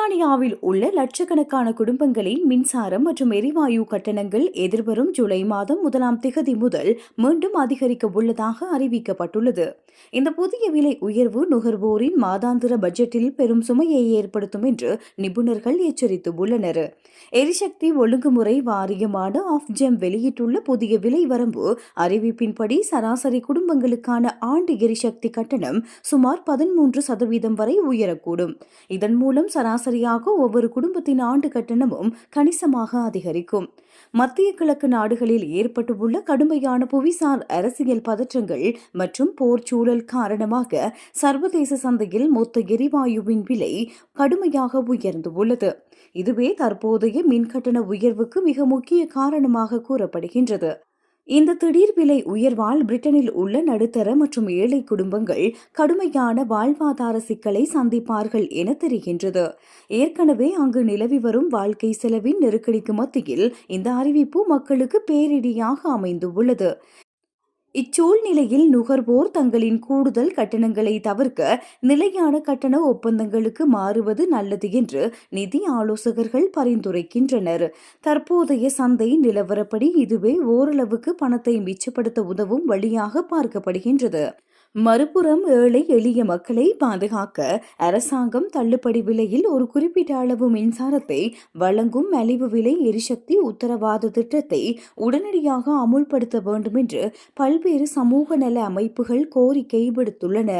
பிரித்தானியாவில் உள்ள லட்சக்கணக்கான குடும்பங்களின் மின்சாரம் மற்றும் எரிவாயு கட்டணங்கள் எதிர்வரும் ஜூலை மாதம் 1 முதல் மீண்டும் அதிகரிக்க உள்ளதாக அறிவிக்கப்பட்டுள்ளது. இந்த புதிய விலை உயர்வு நுகர்வோரின் மாதாந்திர பட்ஜெட்டில் பெரும் சுமையை ஏற்படுத்தும் என்று நிபுணர்கள் எச்சரித்துள்ளனர். எரிசக்தி ஒழுங்குமுறை வாரியமான ஆஃப்ஜெம் வெளியிட்டுள்ள புதிய விலை வரம்பு அறிவிப்பின்படி சராசரி குடும்பங்களுக்கான ஆண்டு எரிசக்தி கட்டணம் சுமார் 13% வரை உயரக்கூடும். இதன் மூலம் சராசரியாக ஒவ்வொரு குடும்பத்தின் ஆண்டு கட்டணமும் கணிசமாக அதிகரிக்கும். மத்திய கிழக்கு நாடுகளில் ஏற்பட்டுள்ள கடுமையான புவிசார் அரசியல் பதற்றங்கள் மற்றும் போர் சூழல் காரணமாக சர்வதேச சந்தையில் மொத்த எரிவாயுவின் விலை கடுமையாக உயர்ந்துள்ளது. இதுவே தற்போதைய மின்கட்டண உயர்வுக்கு மிக முக்கிய காரணமாக கூறப்படுகின்றது. இந்த திடீர் விலை உயர்வால் பிரிட்டனில் உள்ள நடுத்தர மற்றும் ஏழை குடும்பங்கள் கடுமையான வாழ்வாதார சிக்கலை சந்திப்பார்கள் என தெரிகின்றது. ஏற்கனவே அங்கு நிலவி வரும் வாழ்க்கை செலவின் நெருக்கடிக்கு மத்தியில் இந்த அறிவிப்பு மக்களுக்கு பேரிடியாக அமைந்துள்ளது. இச்சூழ்நிலையில் நுகர்வோர் தங்களின் கூடுதல் கட்டணங்களை தவிர்க்க நிலையான கட்டண ஒப்பந்தங்களுக்கு மாறுவது நல்லது என்று நிதி ஆலோசகர்கள் பரிந்துரைக்கின்றனர். தற்போதைய சந்தை நிலவரப்படி இதுவே ஓரளவுக்கு பணத்தை மிச்சப்படுத்த உதவும் வழியாக பார்க்கப்படுகின்றது. மறுபுறம் ஏழை எளிய மக்களை பாதுகாக்க அரசாங்கம் தள்ளுபடி விலையில் ஒரு குறிப்பிட்ட அளவு மின்சாரத்தை வழங்கும் மலிவு விலை எரிசக்தி உத்தரவாத திட்டத்தை உடனடியாக அமுல்படுத்த வேண்டும் என்று பல்வேறு சமூக நல அமைப்புகள் கோரிக்கை விடுத்துள்ளன.